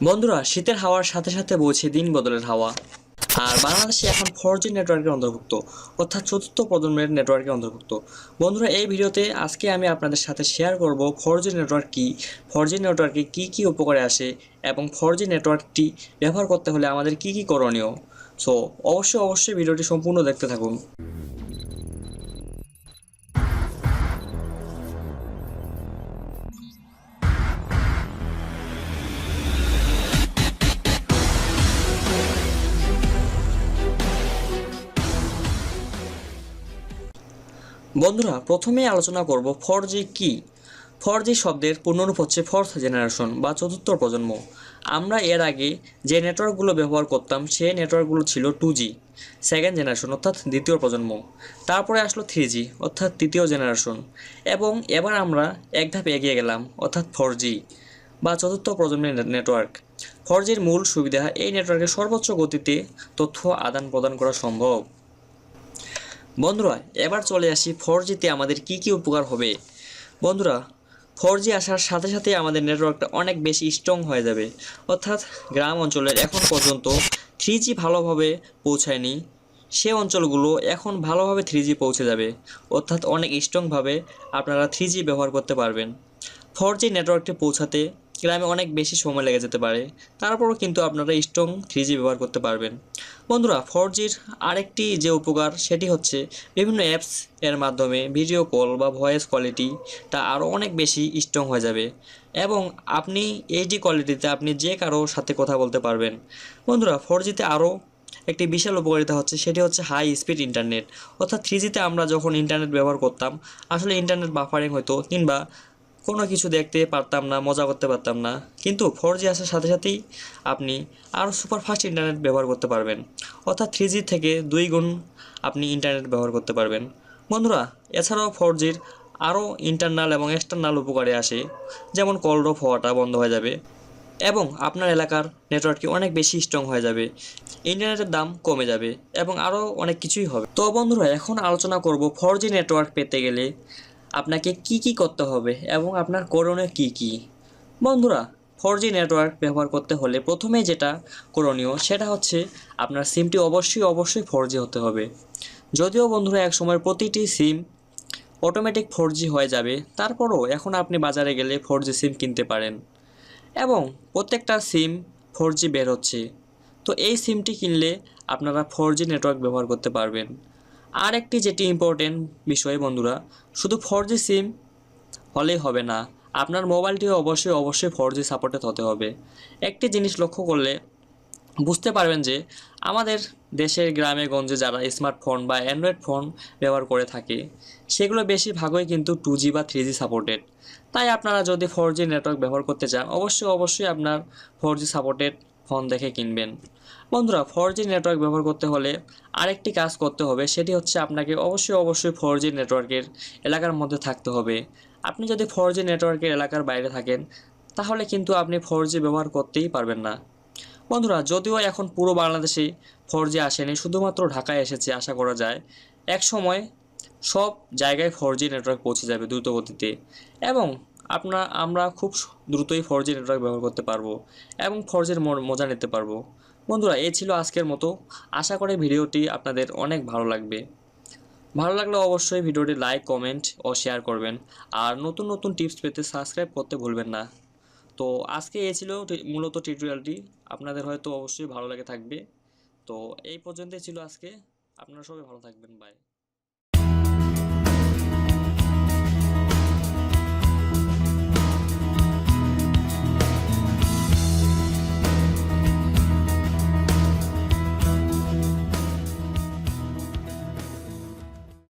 বন্ধুরা, শীতের হাওয়ার সাথে সাথে বইছে দিন বদলের হাওয়া। আর বাংলাদেশে এখন 4G নেটওয়ার্কের অন্তর্ভুক্ত, অর্থাৎ চতুর্থ প্রজন্মের নেটওয়ার্কের অন্তর্ভুক্ত। বন্ধুরা, এই ভিডিওতে আজকে আমি আপনাদের সাথে শেয়ার করব 4G নেটওয়ার্ক কী, 4G নেটওয়ার্কে কী কী উপকারে আসে এবং 4G নেটওয়ার্কটি ব্যবহার করতে হলে আমাদের কী কী করণীয়। সো অবশ্যই ভিডিওটি সম্পূর্ণ দেখতে থাকুন। বন্ধুরা, প্রথমেই আলোচনা করব 4G কী। 4G শব্দের পূর্ণরূপ হচ্ছে ফোর্থ জেনারেশন বা চতুর্থ প্রজন্ম। আমরা এর আগে যে নেটওয়ার্কগুলো ব্যবহার করতাম সেই নেটওয়ার্কগুলো ছিল 2G, সেকেন্ড জেনারেশন অর্থাৎ দ্বিতীয় প্রজন্ম। তারপরে আসলো 3G অর্থাৎ তৃতীয় জেনারেশন, এবং এবার আমরা এক ধাপ এগিয়ে গেলাম অর্থাৎ 4G বা চতুর্থ প্রজন্মের নেটওয়ার্ক। 4Gর মূল সুবিধা, এই নেটওয়ার্কে সর্বোচ্চ গতিতে তথ্য আদান প্রদান করা সম্ভব। বন্ধুরা, এবার চলে আসি 4Gতে আমাদের কী কী উপকার হবে। বন্ধুরা, 4G আসার সাথে সাথে আমাদের নেটওয়ার্কটা অনেক বেশি স্ট্রং হয়ে যাবে, অর্থাৎ গ্রাম অঞ্চলের এখন পর্যন্ত 3G ভালোভাবে পৌঁছায়নি, সে অঞ্চলগুলো এখন ভালোভাবে 3G পৌঁছে যাবে, অর্থাৎ অনেক স্ট্রংভাবে আপনারা 3G ব্যবহার করতে পারবেন। 4G নেটওয়ার্কটি পৌঁছাতে গ্রামে অনেক বেশি সময় লেগে যেতে পারে, তারপরও কিন্তু আপনারা স্ট্রং 3G ব্যবহার করতে পারবেন। বন্ধুরা, 4Gর আরেকটি যে উপকার সেটি হচ্ছে বিভিন্ন অ্যাপস এর মাধ্যমে ভিডিও কল বা ভয়েস কোয়ালিটিটা আরও অনেক বেশি স্ট্রং হয়ে যাবে, এবং আপনি এইচডি কোয়ালিটিতে আপনি যে কারো সাথে কথা বলতে পারবেন। বন্ধুরা, 4Gতে আরও একটি বিশাল উপকারিতা হচ্ছে, সেটি হচ্ছে হাই স্পিড ইন্টারনেট। অর্থাৎ 3Gতে আমরা যখন ইন্টারনেট ব্যবহার করতাম, আসলে ইন্টারনেট বাফারিং হতো কিংবা কোনো কিছু দেখতে পারতাম না, মজা করতে পারতাম না। কিন্তু 4G আসার সাথে সাথেই আপনি আরও সুপারফাস্ট ইন্টারনেট ব্যবহার করতে পারবেন, অর্থাৎ 3G থেকে 2 গুণ আপনি ইন্টারনেট ব্যবহার করতে পারবেন। বন্ধুরা, এছাড়াও 4Gর আরও ইন্টারনাল এবং এক্সটার্নাল উপকারে আসে, যেমন কল ড্রপ হওয়াটা বন্ধ হয়ে যাবে এবং আপনার এলাকার নেটওয়ার্কটি অনেক বেশি স্ট্রং হয়ে যাবে, ইন্টারনেটের দাম কমে যাবে এবং আরও অনেক কিছুই হবে। তো বন্ধুরা, এখন আলোচনা করব 4G নেটওয়ার্ক পেতে গেলে আপনাকে কি কি করতে হবে এবং আপনার করণীয় কি কি। বন্ধুরা, 4G নেটওয়ার্ক ব্যবহার করতে হলে প্রথমে যেটা করণীয় সেটা হচ্ছে আপনার সিমটি অবশ্যই 4G হতে হবে। যদিও বন্ধুরা, এক সময় প্রতিটি সিম অটোমেটিক 4G হয়ে যাবে, তারপরও এখন আপনি বাজারে গেলে 4G সিম কিনতে পারেন এবং প্রত্যেকটা সিম 4G বের হচ্ছে। তো এই সিমটি কিনলে আপনারা 4G নেটওয়ার্ক ব্যবহার করতে পারবেন। আর একটি যেটি ইম্পর্টেন্ট বিষয় বন্ধুরা, শুধু 4G সিম হলেই হবে না, আপনার মোবাইলটিও অবশ্যই 4G সাপোর্টেড হতে হবে। একটি জিনিস লক্ষ্য করলে বুঝতে পারবেন যে আমাদের দেশের গ্রামে গঞ্জে যারা স্মার্টফোন বা অ্যান্ড্রয়েড ফোন ব্যবহার করে থাকে, সেগুলো বেশিরভাগই কিন্তু 2G বা 3G সাপোর্টেড। তাই আপনারা যদি 4G নেটওয়ার্ক ব্যবহার করতে চান, অবশ্যই আপনার 4G সাপোর্টেড ফোন দেখে কিনবেন। বন্ধুরা, 4G নেটওয়ার্ক ব্যবহার করতে হলে আরেকটি কাজ করতে হবে, সেটি হচ্ছে আপনাকে অবশ্যই 4G নেটওয়ার্কের এলাকার মধ্যে থাকতে হবে। আপনি যদি 4G নেটওয়ার্কের এলাকার বাইরে থাকেন, তাহলে কিন্তু আপনি 4G ব্যবহার করতেই পারবেন না। বন্ধুরা, যদিও এখন পুরো বাংলাদেশে 4G আসেনি, শুধুমাত্র ঢাকায় এসেছে, আশা করা যায় এক সময় সব জায়গায় 4G নেটওয়ার্ক পৌঁছে যাবে দ্রুত গতিতে, এবং আমরা খুব দ্রুতই 4G নেটওয়ার্ক ব্যবহার করতে পারবো এবং 4Gর মজা নিতে পারবো। বন্ধুরা, এই ছিল আজকের মতো। আশা করি ভিডিওটি আপনাদের অনেক ভালো লাগবে। ভালো লাগলে অবশ্যই ভিডিওটি লাইক, কমেন্ট ও শেয়ার করবেন। আর নতুন টিপস পেতে সাবস্ক্রাইব করতে ভুলবেন না। তো আজকে এই ছিল মূলত টিউটোরিয়ালটি, আপনাদের হয়তো অবশ্যই ভালো লেগে থাকবে। তো এই পর্যন্তই ছিল আজকে। আপনারা সবাই ভালো থাকবেন, বাই।